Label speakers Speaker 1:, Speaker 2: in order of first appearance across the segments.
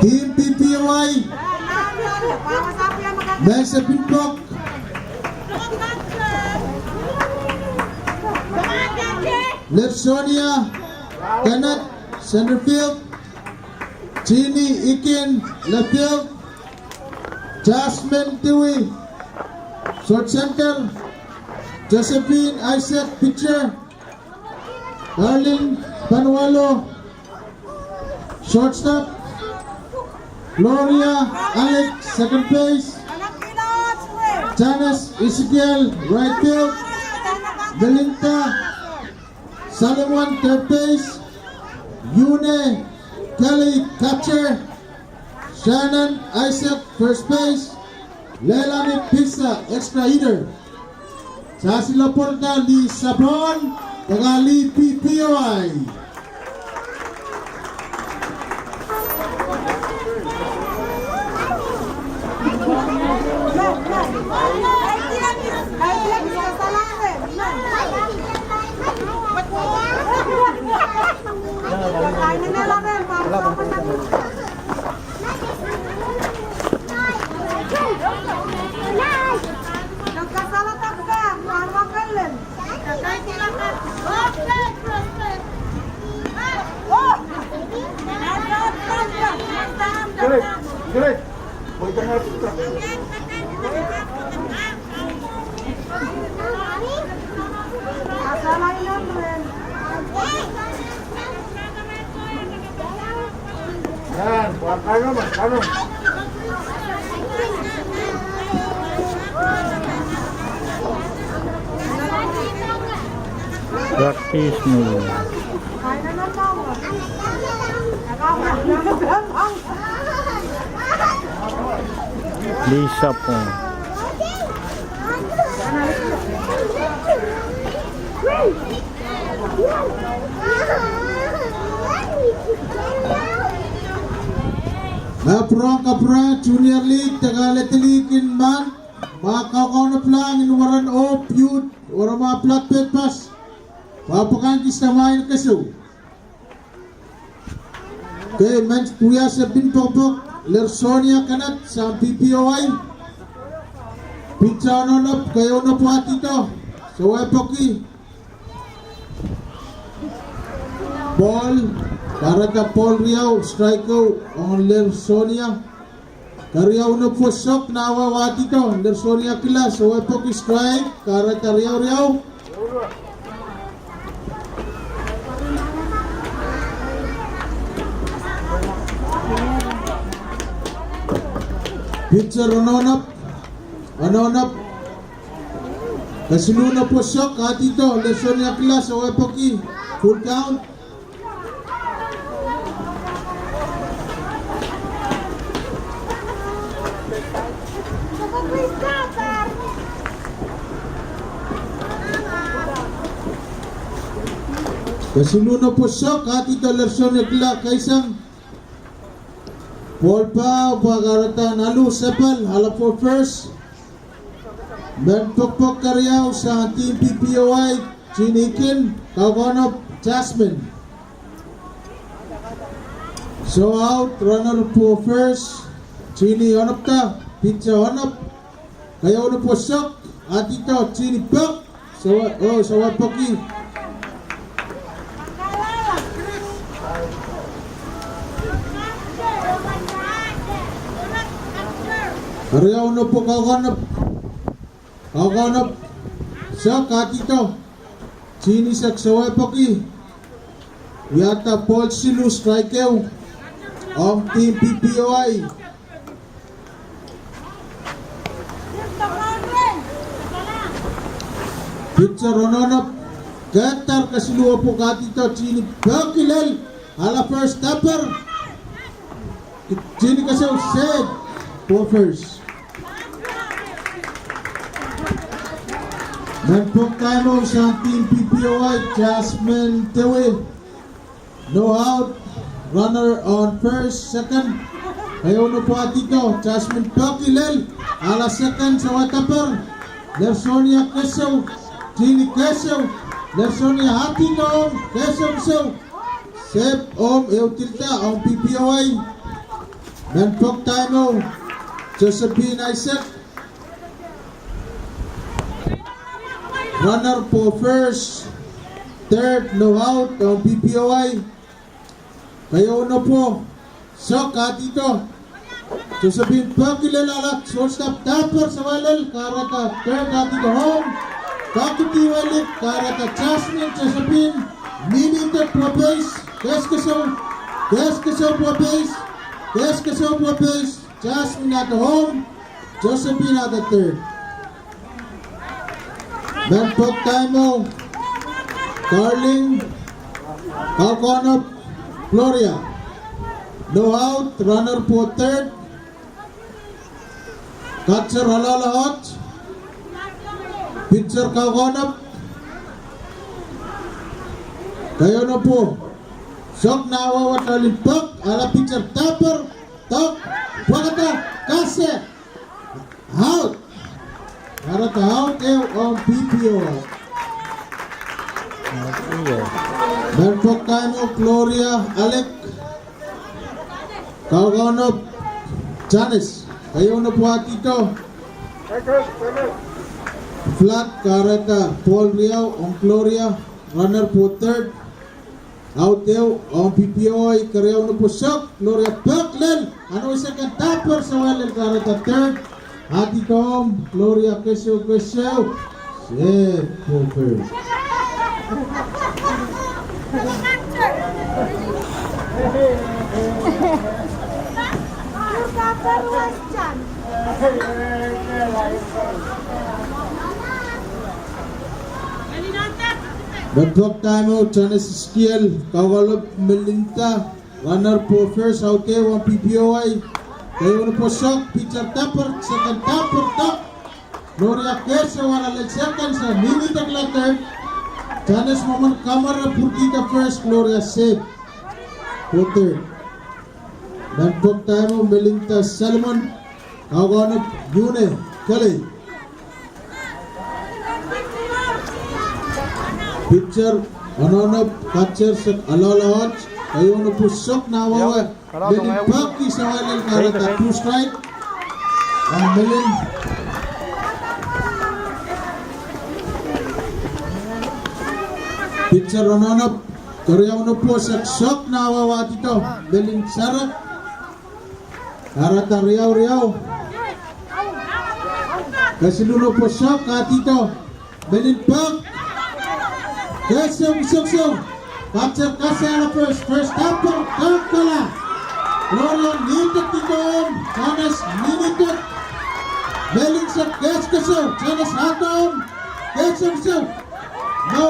Speaker 1: Team PPOY, Mensa Pinbok, Lersonia, Kenneth, Centerfield, Jeannie Ikin, left field, Jasmine Dewey, short center, Josephine Isaac, pitcher, Darlene Panualo, shortstop, Gloria Alex, second base, Janice Ezekiel, right field, Belinda Solomon, third base, Yune Kelly, catcher, Shannon Isaac, first base, Leilani Pisa, extra hitter. Sa silaporta ni Sabron, tagali PPOY.
Speaker 2: Great. Voy a ganar tu Yan, kano mas, kano?
Speaker 3: Practice mo. Lisa po.
Speaker 1: Naprong kapra Junior League Tagaletilikin man makakaunap lang inuwaran o feud or mga flat pet pass papakangkis na main kaso kay men kuya sa Binpokpok Lersonia Kanat sa PPOY pizza nonop kayo na po at ito sa Wepoki ball para ka Paul Riau, striker on Lersonia. Kariau na pusok na awawati to. Lersonia kila so Wepoki strike. Para ka Riau. Pitcher Ononop. Kasino na pusok hati to. Lersonia kila so Wepoki. Full count. Kasunod po siya, kati talerson nagla kaisang ball pa, pagarata nalu, sepal, hala for first. Benpokpok Karyaw sa team PPOY, Chinikin, Kawanop, Jasmine. So out, runner po first, Chini honop ta, pitcha honop. Kayaw na po siya, ati to, Chini Pok, sa Wapoki. Karyaw na po kaganap sa katito Chinisak sa Wepoki yata Paul Silu striker ang team PPOY pitcher Rononop Gatar kasiluwa po katito Chini Bakilal ala first stopper Chini kasaw save for first. Nagpok tayo sa team PPOY, Jasmine Dewey. No out, runner on first, second. Ayaw na po at ito, Jasmine Pakilel, ala second sa Watapar. Lersonia Keso, Chini Keso, Lersonia hati noong, Keso. Save om, eutilta, ang PPOY. Men Pok Taimo, Josephine Isaac. Runner po first, third, no out ang PPOI. Kayo na po. So, katito. Josephine Pok ilalalak. Shortstop Tapper sa walal. Karata third, katito home. Kakiti walip. Karata Jasmine, Josephine. Minute po base. Keskaso po base. Keskaso po base. Jasmine at the home. Josephine at the third. Men Pok Taimo, Darling, Kalkonop, Gloria. No out, runner po third. Catcher Halalahot. Pitcher Kalkonop. Kayo na po. Sok na awawat alimpak. Ala pitcher Tapper. Tok. Wakata. Kase. Out. Karata out ang PPO. Men Pok Taimo, Gloria, Alec, Kalkonop, Janice. Kayo na po at ito. Flat, Karata, Paul Riao, ang Gloria, runner po third. Out ang PPO ay kareho na po Sok, Gloria Paclel. Ano second Tapper sa walil, Karata third. Ati Tom, Gloria Kesyo. Safe po first. Pok Taimo, Janice Skiel, Kawalop Melinta, runner po first, out ang PPOI. Kayo na po Sok, pitcher Tapper, second Tapper, top. Gloria Kesyo, wala second sa minute ang third. Janice Maman Kamara, Purtita first, Gloria safe. Po third. Dan Pok Taimo, Melinta Salmon, Kawanap Yune, Kali. Pitcher, Anonop, catcher sa Alalahot. Kayo na po Sok na awawa. Melin Paki sa walil Karata, 2 strike. Ang Melin. Pitcher Anonop. Kayo na po sa Sok na awawa dito. Melin Sarak. Karata Riau. Kasi lulo po Sok katito. Melin Pak. Kesyo. Capture kasi ala first Tapper, third kala. Gloria nitot dito. Janes minitot. Meling sa Kesyo. Janes hatom. Kesyo. No.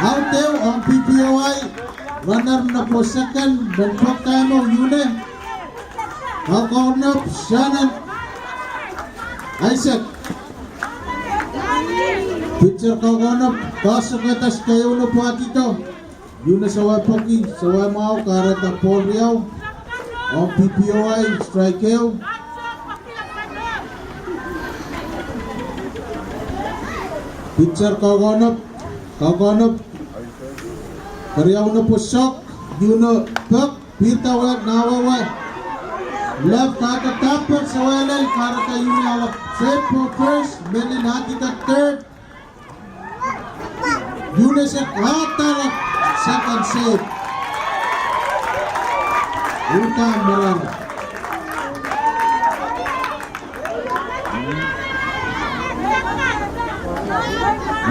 Speaker 1: Out there ang PPOI. Runner na po second. Dan Pok Taimo, Yune. Kalkonop, Shannon. Isaac. Pitcher Kalkonop. Pasok atas kayo na po at ito. Yune sa Wapoki. Sa Wamao, Karata Paul Riao. Ang PPOI, strike kayo. Pitcher Kalkonop. Kariyaw na po Sok. Yune Pok. Pita wag nawawa. Left kata Tapper sa walay. Karata Yune awak. Safe for first. Melin hati ka third. Yune sa kata second save. Utang Marana.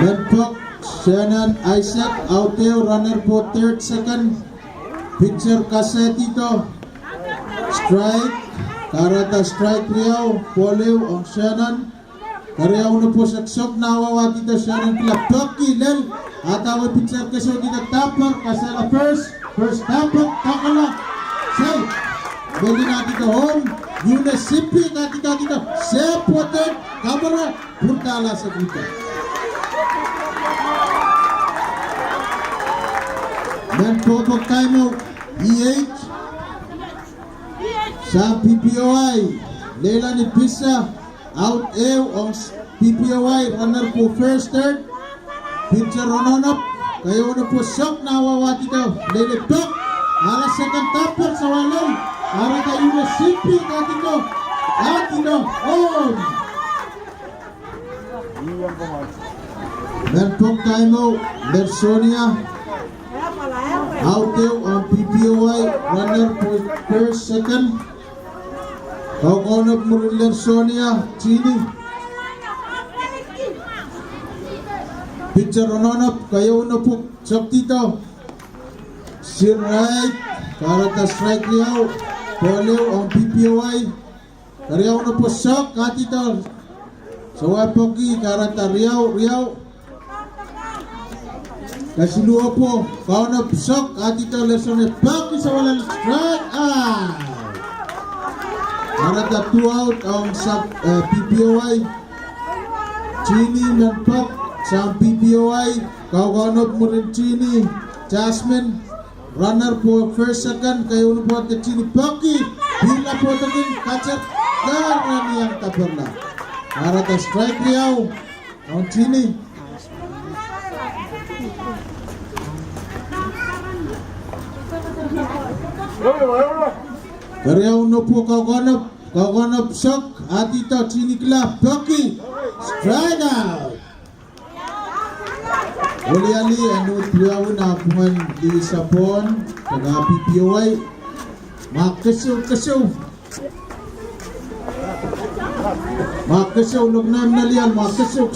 Speaker 1: Medpok, Shannon, Isaac, out there, runner po third, second. Pitcher Casetito. Strike. Karata strike Riau. Poliw ang Shannon. Kariyaw na po sa Sok na awawa dito Shannon pila Poki Lel. At away pitcher Kesyo dito Tapper. Kasela first Tapper. Takala. Safe. Beli na dito home. Yune Sipi na dito. Safe po third. Kamara. Purtala sa dito. Dan Pok Taimo EH sa PPOI Leila ni Pisa out ang PPOI runner po first third. Pitcher Rononop kayo na po Sok na awawa dito. Leila Pok Para second tapper sa walay. Para kayo na simpi Atito. Atito. On.
Speaker 2: Iyan ko man.
Speaker 1: Merpong Taimo. Lersonia. Out there on PPOY. Runner for first, second. Kaukonop mo rin Lersonia. Chini. Pitcher ononop. Kayo na po. Sok dito. Si right. Karata strike liyaw. Polio on PPOY. Kariyaw na po sok. Katito. So wapogi. Karata riyaw. Kasiluwa po. Kaunap sok. Katito Lersonia. Baki sa walang strike. Karata 2 out ang sa PPOY. Chini nanpok sa PPOY. Kaukonop mo rin Chini. Jasmine. Runner po first, second. Kayo na po at Chini. Baki. Bila po tagin. Kachat. Gara niyang taperla. Karata strike liyaw. Ang Chini. Kariyaw na po Kaukonop. Kaukonop sok. At ito Chini Kila. Baki. Strike out. Oli-ali, ano tuyaw na puman di Sapon, taga PPOY. Makasaw. Makasaw, lugnam na liyan, makasaw.